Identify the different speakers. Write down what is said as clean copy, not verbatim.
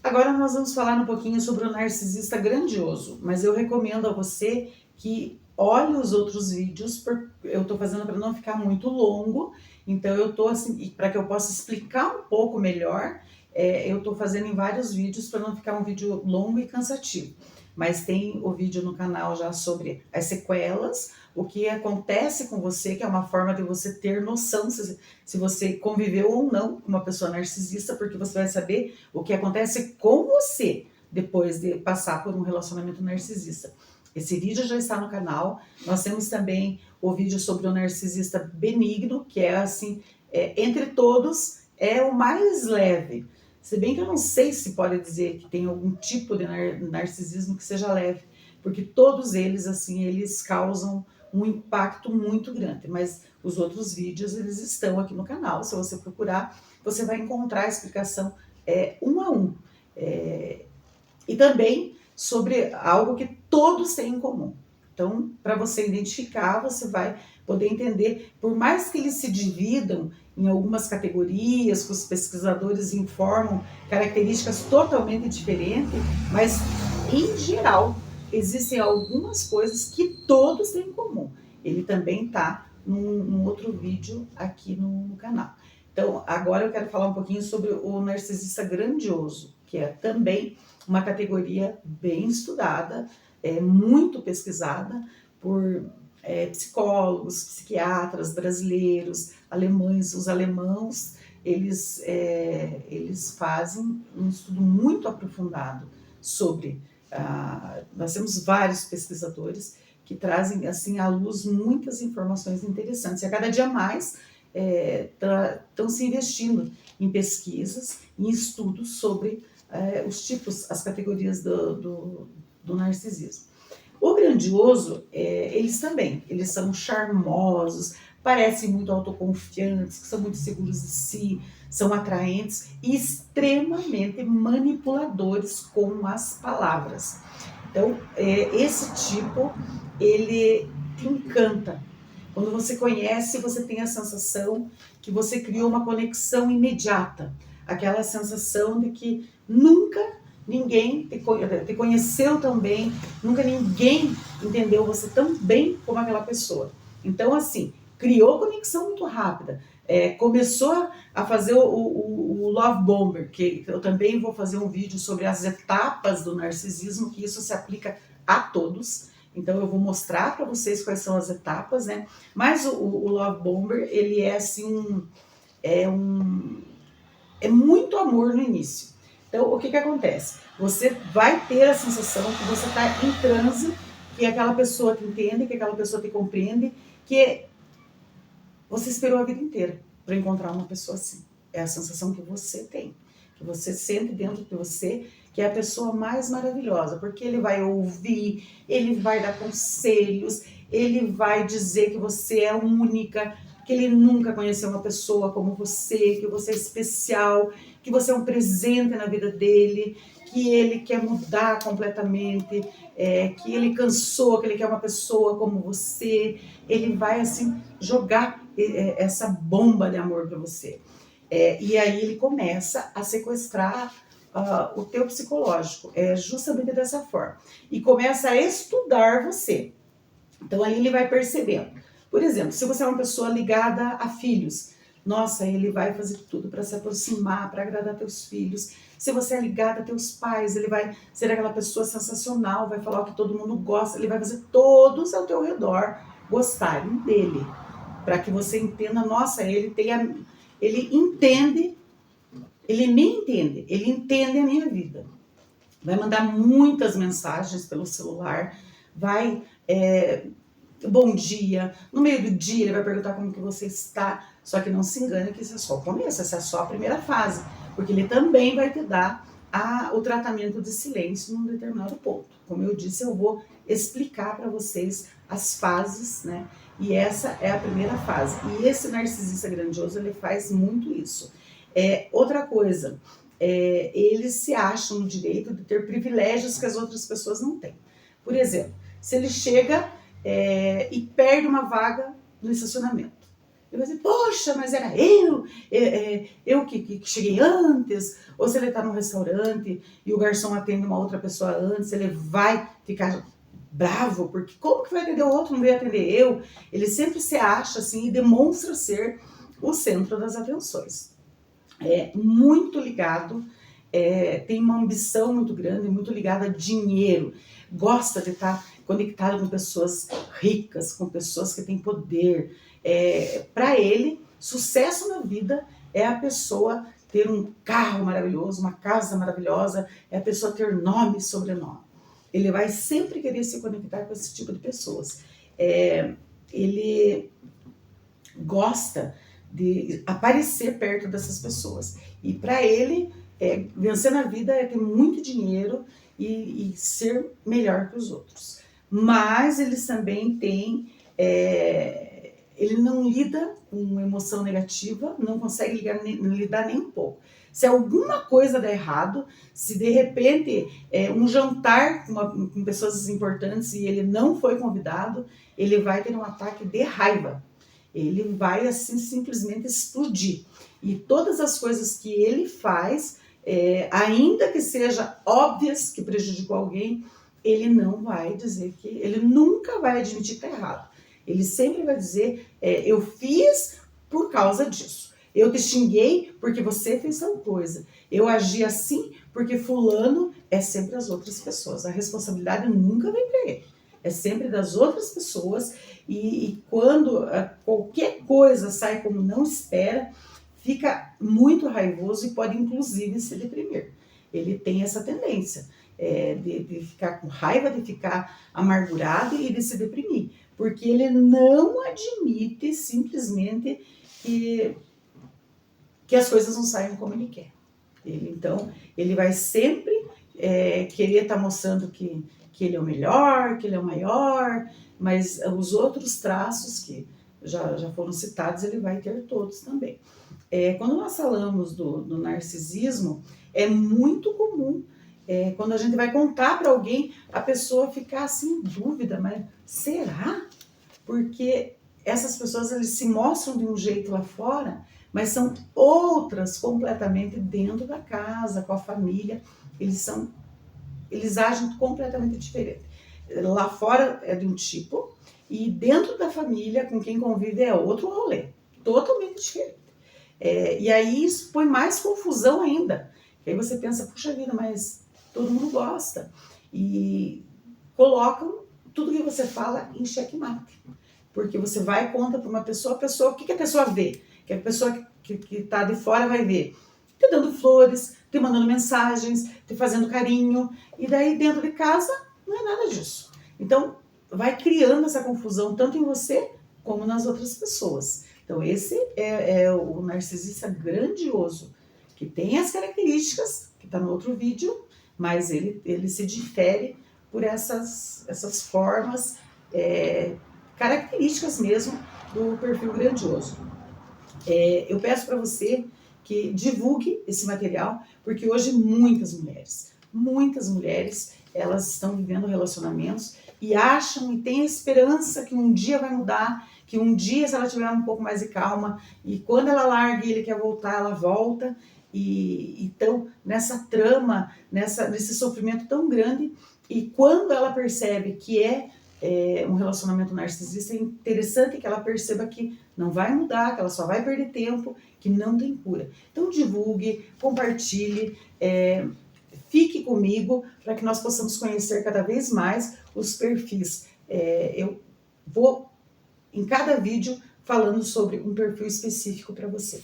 Speaker 1: Agora nós vamos falar um pouquinho sobre o narcisista grandioso, mas eu recomendo a você que olhe os outros vídeos, eu estou fazendo para não ficar muito longo, então eu estou assim, para que eu possa explicar um pouco melhor, eu estou fazendo em vários vídeos para não ficar um vídeo longo e cansativo. Mas tem o vídeo no canal já sobre as sequelas, o que acontece com você, que é uma forma de você ter noção se você conviveu ou não com uma pessoa narcisista, porque você vai saber o que acontece com você depois de passar por um relacionamento narcisista. Esse vídeo já está no canal. Nós temos também o vídeo sobre o narcisista benigno, que é assim, entre todos, é o mais leve. Se bem que eu não sei se pode dizer que tem algum tipo de narcisismo que seja leve, porque todos eles, assim, eles causam um impacto muito grande, mas os outros vídeos, eles estão aqui no canal, se você procurar, você vai encontrar a explicação um a um. E também sobre algo que todos têm em comum. Então, para você identificar, você vai poder entender, por mais que eles se dividam em algumas categorias, que os pesquisadores informam características totalmente diferentes, mas, em geral, existem algumas coisas que todos têm em comum. Ele também está num outro vídeo aqui no canal. Então, agora eu quero falar um pouquinho sobre o narcisista grandioso, que é também uma categoria bem estudada, muito pesquisada por psicólogos, psiquiatras brasileiros, alemães. Os alemãos, eles fazem um estudo muito aprofundado sobre... nós temos vários pesquisadores que trazem assim à luz muitas informações interessantes. E a cada dia mais estão se investindo em pesquisas, em estudos sobre os tipos, as categorias do narcisismo. O grandioso, eles também, eles são charmosos, parecem muito autoconfiantes, são muito seguros de si, são atraentes e extremamente manipuladores com as palavras. Então, esse tipo, ele te encanta. Quando você conhece, você tem a sensação que você criou uma conexão imediata. Aquela sensação de que nunca ninguém te conheceu tão bem, nunca ninguém entendeu você tão bem como aquela pessoa. Então, assim, criou conexão muito rápida. Começou a fazer o Love Bomber, que eu também vou fazer um vídeo sobre as etapas do narcisismo, que isso se aplica a todos. Então eu vou mostrar para vocês quais são as etapas, né? Mas o Love Bomber, ele é assim, é muito amor no início. Então o que acontece? Você vai ter a sensação que você está em transe, que aquela pessoa te entende, que aquela pessoa te compreende, que você esperou a vida inteira para encontrar uma pessoa assim. É a sensação que você tem, que você sente dentro de você, que é a pessoa mais maravilhosa, porque ele vai ouvir, ele vai dar conselhos, ele vai dizer que você é única, que ele nunca conheceu uma pessoa como você, que você é especial, que você é um presente na vida dele, que ele quer mudar completamente, que ele cansou, que ele quer uma pessoa como você. Ele vai assim jogar essa bomba de amor para você. E aí ele começa a sequestrar o teu psicológico, justamente dessa forma. E começa a estudar você. Então aí ele vai percebendo. Por exemplo, se você é uma pessoa ligada a filhos, nossa, ele vai fazer tudo para se aproximar, para agradar teus filhos. Se você é ligada a teus pais, ele vai ser aquela pessoa sensacional, vai falar o que todo mundo gosta, ele vai fazer todos ao teu redor gostarem dele. Para que você entenda, nossa, ele entende, ele me entende, ele entende a minha vida. Vai mandar muitas mensagens pelo celular, vai... bom dia, no meio do dia ele vai perguntar como que você está, só que não se engane que isso é só o começo, essa é só a primeira fase, porque ele também vai te dar o tratamento de silêncio num determinado ponto. Como eu disse, eu vou explicar para vocês as fases, né? E essa é a primeira fase. E esse narcisista grandioso, ele faz muito isso. Outra coisa, eles se acham no direito de ter privilégios que as outras pessoas não têm. Por exemplo, se ele chega e perde uma vaga no estacionamento. ele vai dizer, poxa, mas era eu que cheguei antes. Ou se ele está num restaurante e o garçom atende uma outra pessoa antes, ele vai ficar bravo, porque como que vai atender o outro, não veio atender eu? Ele sempre se acha assim e demonstra ser o centro das atenções. É muito ligado, tem uma ambição muito grande, muito ligada a dinheiro, gosta de estar conectado com pessoas ricas, com pessoas que têm poder. Para ele, sucesso na vida é a pessoa ter um carro maravilhoso, uma casa maravilhosa, é a pessoa ter nome e sobrenome. Ele vai sempre querer se conectar com esse tipo de pessoas. Ele gosta de aparecer perto dessas pessoas. E para ele, vencer na vida é ter muito dinheiro e ser melhor que os outros. Mas eles também têm... ele não lida com emoção negativa, não consegue lidar nem um pouco. Se alguma coisa der errado, se de repente um jantar com pessoas importantes e ele não foi convidado, ele vai ter um ataque de raiva. Ele vai assim simplesmente explodir. E todas as coisas que ele faz, ainda que sejam óbvias que prejudicou alguém, ele não vai dizer que... ele nunca vai admitir que está errado. Ele sempre vai dizer, eu fiz por causa disso. Eu te xinguei porque você fez tal coisa. Eu agi assim porque fulano, é sempre as outras pessoas. A responsabilidade nunca vem para ele. É sempre das outras pessoas. E quando qualquer coisa sai como não espera, fica muito raivoso e pode inclusive se deprimir. Ele tem essa tendência de ficar com raiva, de ficar amargurado e de se deprimir. Porque ele não admite simplesmente que as coisas não saiam como ele quer. Então, ele vai sempre querer estar mostrando que ele é o melhor, que ele é o maior, mas os outros traços que já foram citados, ele vai ter todos também. Quando nós falamos do narcisismo, é muito comum, quando a gente vai contar para alguém, a pessoa ficar assim em dúvida, mas será? Porque essas pessoas eles se mostram de um jeito lá fora, mas são outras completamente dentro da casa, com a família. Eles agem completamente diferente. Lá fora é de um tipo, e dentro da família, com quem convive, é outro rolê, totalmente diferente. E aí isso põe mais confusão ainda. E aí você pensa, puxa vida, mas todo mundo gosta. E colocam tudo que você fala em xeque-mate. Porque você vai e conta para uma pessoa, o que a pessoa vê? Que a pessoa que está de fora vai ver. Te dando flores, te mandando mensagens, te fazendo carinho. E daí dentro de casa não é nada disso. Então vai criando essa confusão tanto em você como nas outras pessoas. Então esse é o narcisista grandioso, que tem as características, que está no outro vídeo, mas ele se difere por essas formas, características mesmo do perfil grandioso. Eu peço para você que divulgue esse material, porque hoje muitas mulheres, elas estão vivendo relacionamentos e acham e têm a esperança que um dia vai mudar, que um dia, se ela tiver um pouco mais de calma, e quando ela larga e ele quer voltar, ela volta. E então, nessa trama, nesse sofrimento tão grande, e quando ela percebe que um relacionamento narcisista, é interessante que ela perceba que não vai mudar, que ela só vai perder tempo, que não tem cura. Então divulgue, compartilhe, fique comigo para que nós possamos conhecer cada vez mais os perfis. Eu vou, em cada vídeo, falando sobre um perfil específico para você.